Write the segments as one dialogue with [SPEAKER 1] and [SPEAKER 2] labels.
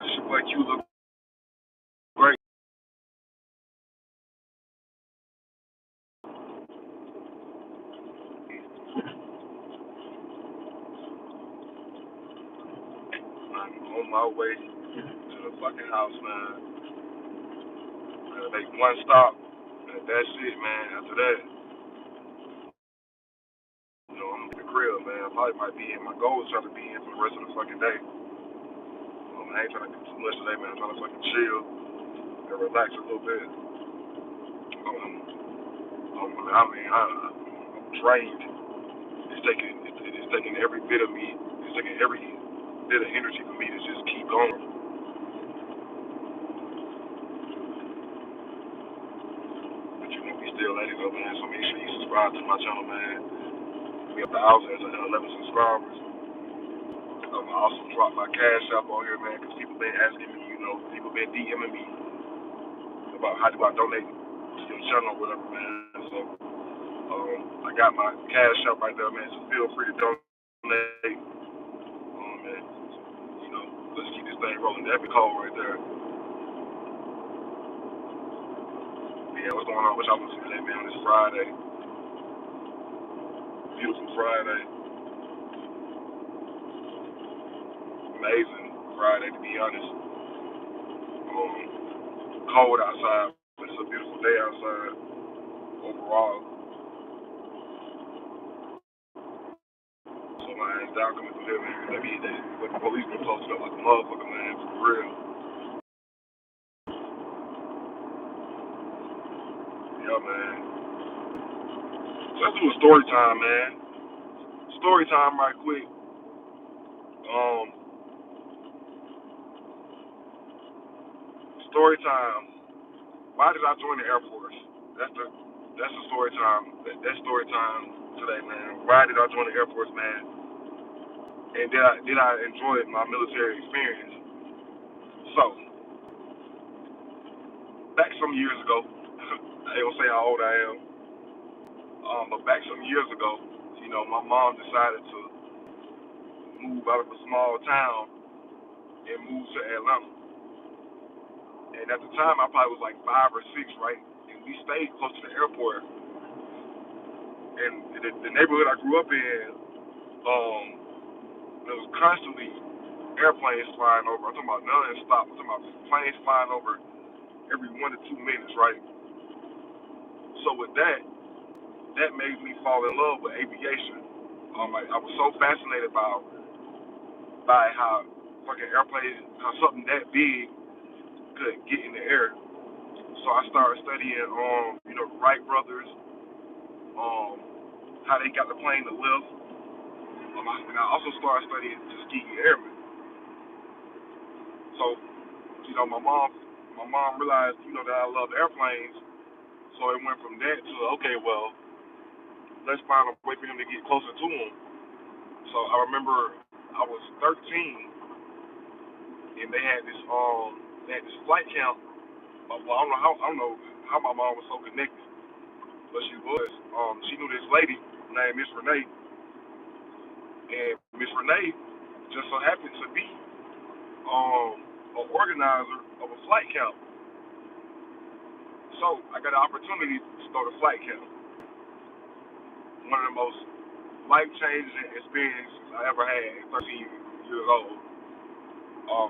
[SPEAKER 1] Shit, like you look great. I'm on my way to the fucking house, man. Make one stop, and that's it, man. After that, I'm in the crib, man. I probably might be in. My goal is trying to be in for the rest of the fucking day. I ain't trying to do too much today, man. I'm trying to fucking chill and relax a little bit. I'm drained. It's taking every bit of me. It's taking every bit of energy for me to just keep going. But we still at it though, man. So make sure you subscribe to my channel, man. We have 1,011 subscribers. I also dropped my cash app on here, man, because people been asking me, people been DMing me about how do I donate to your channel or whatever, man. So I got my cash app right there, man. So feel free to donate. Man, let's keep this thing rolling. That'd be cold right there. Yeah, what's going on? What y'all listening today, man? On this Friday, beautiful Friday, amazing Friday to be honest. Cold outside, but it's a beautiful day outside overall. So my ass down coming through here, man. But the police been posted up like a motherfucker, man, for real. Yeah, man. So let's do a story time, man. Story time, right quick. Story time. Why did I join the Air Force? That's the story time. That's story time today, man. Why did I join the Air Force, man? And did I enjoy my military experience? So back some years ago, I ain't gonna say how old I am, but back some years ago, my mom decided to move out of a small town and move to Atlanta. And at the time, I probably was like 5 or 6, right? And we stayed close to the airport. And the neighborhood I grew up in, um, there was constantly airplanes flying over. I'm talking about non-stop. I'm talking about planes flying over every 1 to 2 minutes, right? So with that made me fall in love with aviation. I was so fascinated by how fucking airplanes, how something that big could get in the air. So I started studying, the Wright brothers, how they got the plane to lift. And I also started studying Tuskegee Airmen. So, my mom realized, that I love airplanes. So it went from that to, okay, well, let's find a way for him to get closer to them. So I remember I was 13, and they had this flight camp. Well, I don't know how my mom was so connected, but she was. She knew this lady named Miss Renee, and Miss Renee just so happened to be an organizer of a flight camp. So I got an opportunity to go to flight camp. One of the most life-changing experiences I ever had at 13 years old.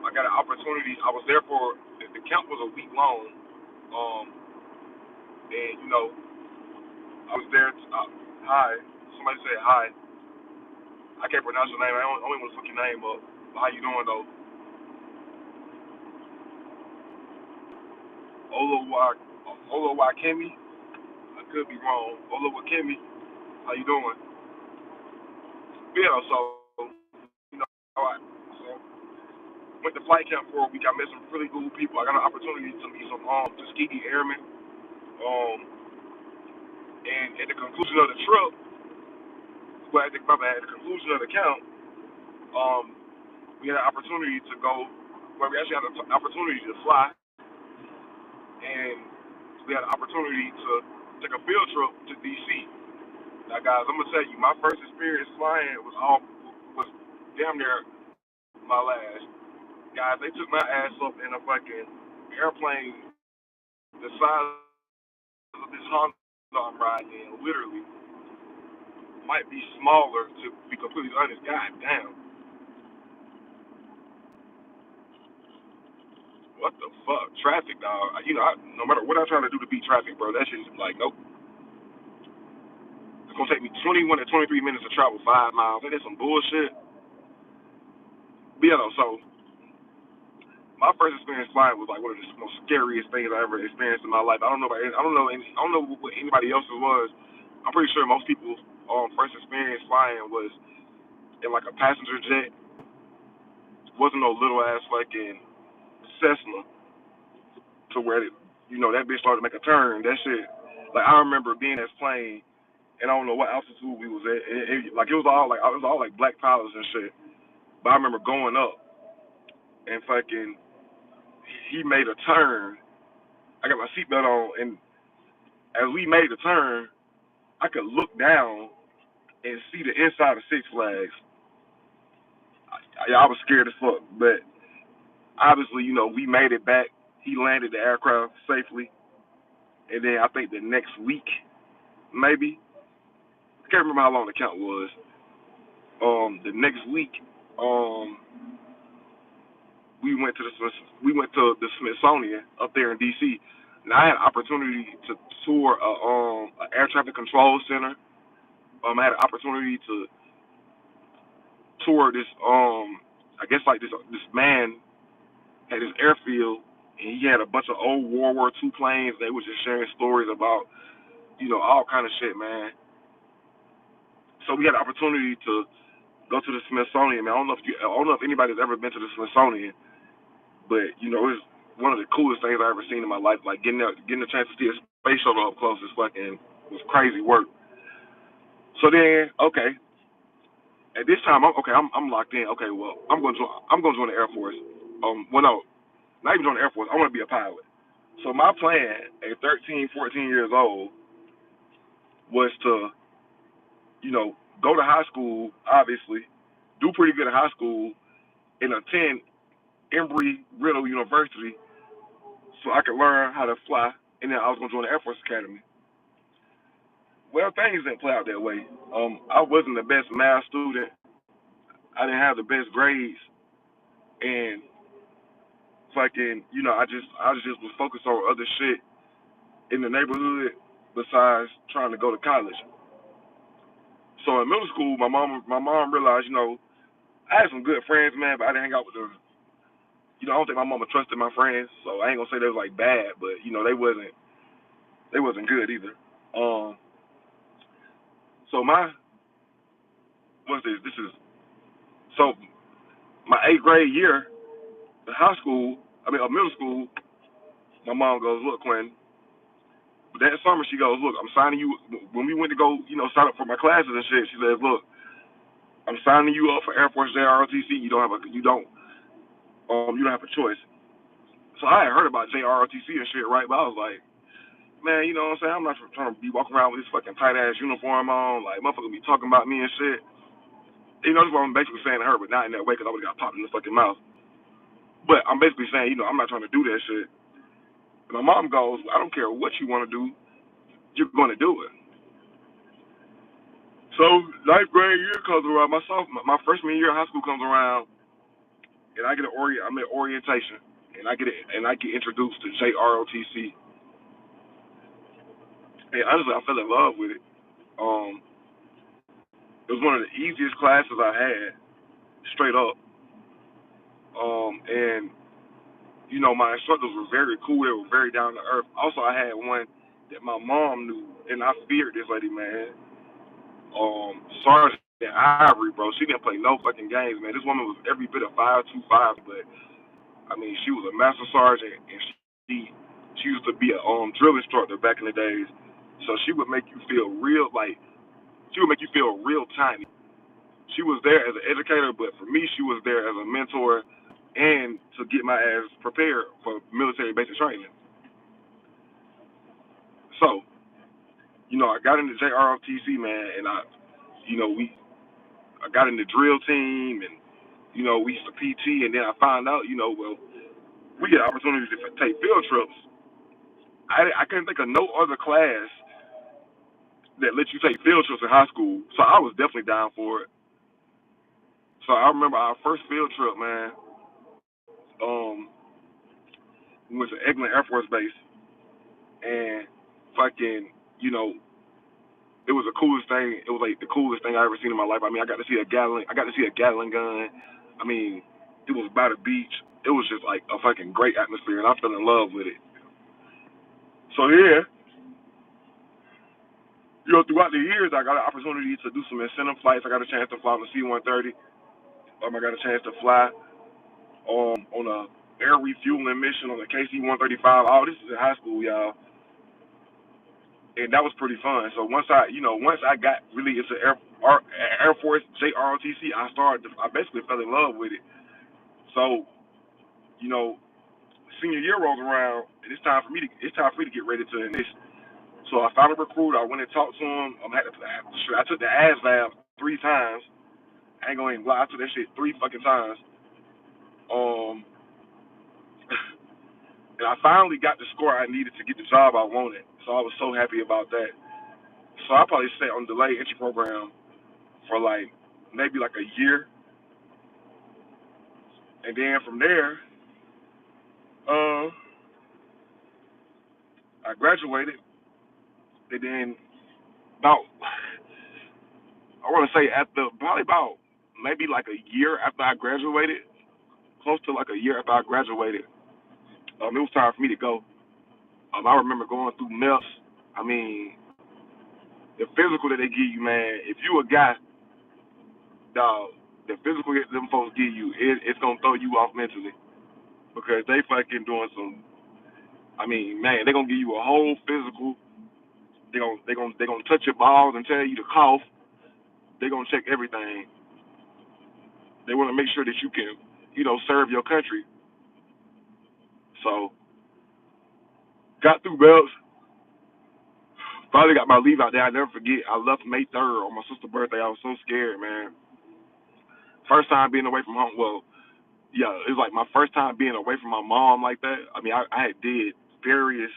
[SPEAKER 1] I got an opportunity. I was there for the camp was a week long, um, and I was there. Hi, somebody said hi. I can't pronounce your name. I only want to look your name up. How you doing though? Oluwa Oluwakemi. I could be wrong. Oluwakemi. How you doing? Yeah. So all right. So went to flight camp for a week. I met some really cool people. I got an opportunity to meet some Tuskegee Airmen. Um, and at the conclusion of the trip, at the conclusion of the camp, um, we had an opportunity to go. Well, we actually had an opportunity to fly, and we had an opportunity to take a field trip to DC. Now, guys, I'm gonna tell you, my first experience flying was damn near my last. Guys, they took my ass up in a fucking airplane the size of this Honda I'm riding in, literally, might be smaller to be completely honest. God damn. What the fuck? Traffic, dog. No matter what I try to do to beat traffic, bro, that shit's like, nope. It's gonna take me 21 to 23 minutes to travel 5 miles. Ain't that some bullshit? But yeah, though, so my first experience flying was like one of the most scariest things I ever experienced in my life. I don't know what anybody else's was. I'm pretty sure most people's first experience flying was in like a passenger jet. Wasn't no little ass fucking Cessna to where that bitch started to make a turn. That shit, like I remember being in this plane and I don't know what altitude we was at. It was all like black pilots and shit. But I remember going up and fucking he made a turn. I got my seatbelt on, and as we made the turn, I could look down and see the inside of Six Flags. I was scared as fuck, but obviously, we made it back. He landed the aircraft safely, and then I think the next week, maybe I can't remember how long the count was. The next week, we went to the Smithsonian up there in D.C. Now I had an opportunity to tour a air traffic control center. I had an opportunity to tour this I guess like this man had this airfield and he had a bunch of old World War II planes. They were just sharing stories about all kind of shit, man. So we had an opportunity to go to the Smithsonian. Man, I don't know if anybody's ever been to the Smithsonian, but it's one of the coolest things I ever seen in my life. Like getting a chance to see a space shuttle up close is fucking was crazy work. So then, okay, at this time, I'm locked in. Okay, well, I'm going to join the Air Force. Well, no, not even join the Air Force. I want to be a pilot. So my plan at 13, 14 years old was to, go to high school, obviously, do pretty good in high school, and attend Embry-Riddle University so I could learn how to fly, and then I was going to join the Air Force Academy. Well, things didn't play out that way. I wasn't the best math student. I didn't have the best grades, and fucking, I just was focused on other shit in the neighborhood besides trying to go to college. So in middle school, my mom realized, I had some good friends, man, but I didn't hang out with them. I don't think my mama trusted my friends, so I ain't gonna say they was like bad, but they wasn't good either. Um, so what's this? This is so my eighth grade year, in middle school. My mom goes, look, Quinn. That summer, she goes, look, I'm signing you. When we went to go, sign up for my classes and shit, she says, look, I'm signing you up for Air Force JROTC. You don't have a choice. So I had heard about JROTC and shit, right? But I was like, man, you know what I'm saying? I'm not trying to be walking around with this fucking tight ass uniform on. Like, motherfucker be talking about me and shit. That's what I'm basically saying to her, but not in that way because I would have got popped in the fucking mouth. But I'm basically saying, I'm not trying to do that shit. And my mom goes, I don't care what you want to do, you're going to do it. So ninth grade year comes around, my freshman year of high school comes around, and I'm at orientation, and I get introduced to JROTC. And honestly, I fell in love with it. Um, it was one of the easiest classes I had, straight up. And my instructors were very cool. They were very down to earth. Also, I had one that my mom knew, and I feared this lady, man. Sergeant Ivory, bro. She didn't play no fucking games, man. This woman was every bit of 5'2", 5", but I mean, she was a master sergeant, and she used to be a drill instructor back in the days. So she would make you feel real, like she would make you feel real tiny. She was there as an educator, but for me, she was there as a mentor and to get my ass prepared for military basic training. So, I got into JROTC, man, and I got in the drill team, and we used to PT, and then I found out, well, we get opportunities to take field trips. I couldn't think of no other class that let you take field trips in high school, so I was definitely down for it. So I remember our first field trip, man. Um, we went to Eglin Air Force Base, and fucking, you know, it was the coolest thing. It was like the coolest thing I ever seen in my life. I mean, I got to see a Gatling. I got to see a Gatling gun. I mean, it was by the beach. It was just like a fucking great atmosphere, and I fell in love with it. So yeah, throughout the years, I got an opportunity to do some incentive flights. I got a chance to fly on the C-130. I got a chance to fly on a air refueling mission on the KC-135. Oh, this is in high school, y'all, and that was pretty fun. So once I got really into Air Force JROTC, I basically fell in love with it. So you know, senior year rolls around, and it's time for me to get ready to enlist. So I found a recruiter. I went and talked to him. I took the ASVAB 3 times. I ain't gonna even lie. I took that shit 3 fucking times. Um, and I finally got the score I needed to get the job I wanted. So I was so happy about that. So I probably sat on delayed entry program for like maybe like a year, and then from there, uh, I graduated. And then about I want to say after probably about maybe like a year after I graduated, close to like a year after I graduated, it was time for me to go. I remember going through MEPS. I mean, the physical that they give you, man. If you a guy, dog, the physical that them folks give you, it's gonna throw you off mentally because they fucking doing some. I mean, man, they gonna give you a whole physical. They gonna touch your balls and tell you to cough. They gonna check everything. They want to make sure that you can, serve your country. So got through belts. Finally got my leave out there. I never forget. I left May 3rd on my sister's birthday. I was so scared, man. First time being away from home. Well, yeah, it was like my first time being away from my mom like that. I mean, I had did various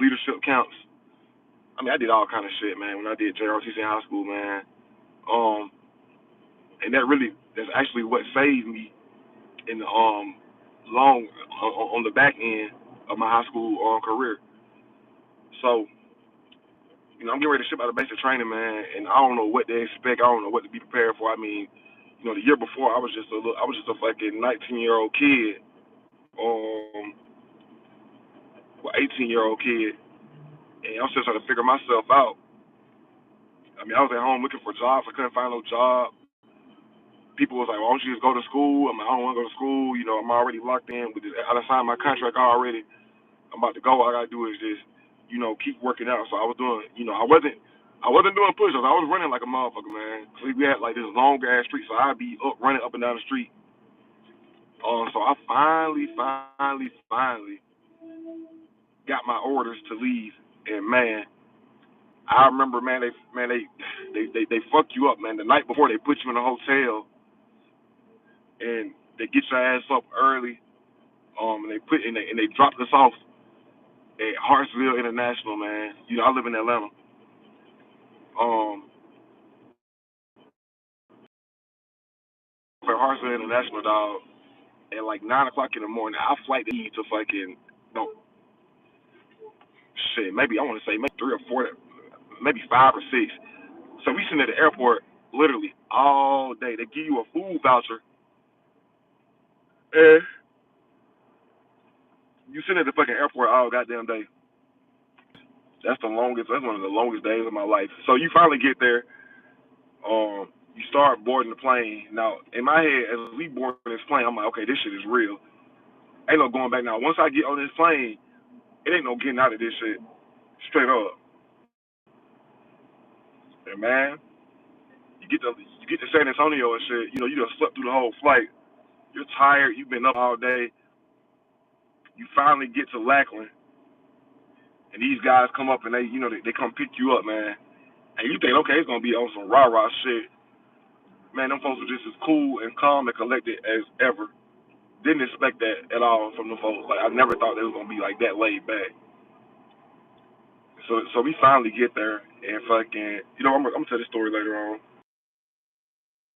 [SPEAKER 1] leadership camps. I mean, I did all kind of shit, man. When I did JROTC in high school, man. Um, and that's actually what saved me in the long on the back end of my high school career. So I'm getting ready to ship out of basic training, man, and I don't know what to expect. I don't know what to be prepared for. I mean, the year before I was just a fucking 19-year-old kid, 18-year-old kid, and I'm still trying to figure myself out. I mean, I was at home looking for jobs. I couldn't find no job. People was like, "Why don't you just go to school?" I'm like, "I don't want to go to school. I'm already locked in with this. I signed my contract already. I'm about to go. All I gotta do is just, keep working out." So I was doing, I wasn't doing push-ups. I was running like a motherfucker, man. So we had like this long ass street, so I'd be running up and down the street. So I finally got my orders to leave, and man, I remember, man, they fuck you up, man. The night before they put you in a hotel, and they get your ass up early, and they dropped us off at Hartsville International, man. I live in Atlanta. Um, for Hartsville International, dog, at like 9 o'clock in the morning. I flight to eat to fucking no shit. Maybe I want to say maybe 3 or 4, maybe 5 or 6. So we sitting at the airport literally all day. They give you a food voucher, and you sitting at the fucking airport all goddamn day. That's the longest. That's one of the longest days of my life. So you finally get there. You start boarding the plane. Now in my head, as we board this plane, I'm like, okay, this shit is real. Ain't no going back now. Once I get on this plane, it ain't no getting out of this shit. Straight up. And man, you get to San Antonio and shit. You just slept through the whole flight. You're tired. You've been up all day. You finally get to Lackland, and these guys come up and they come pick you up, man. And you think, okay, it's gonna be on some rah rah shit. Man, them folks were just as cool and calm and collected as ever. Didn't expect that at all from the folks. Like I never thought they was gonna be like that laid back. So we finally get there and fucking, I'm gonna tell this story later on.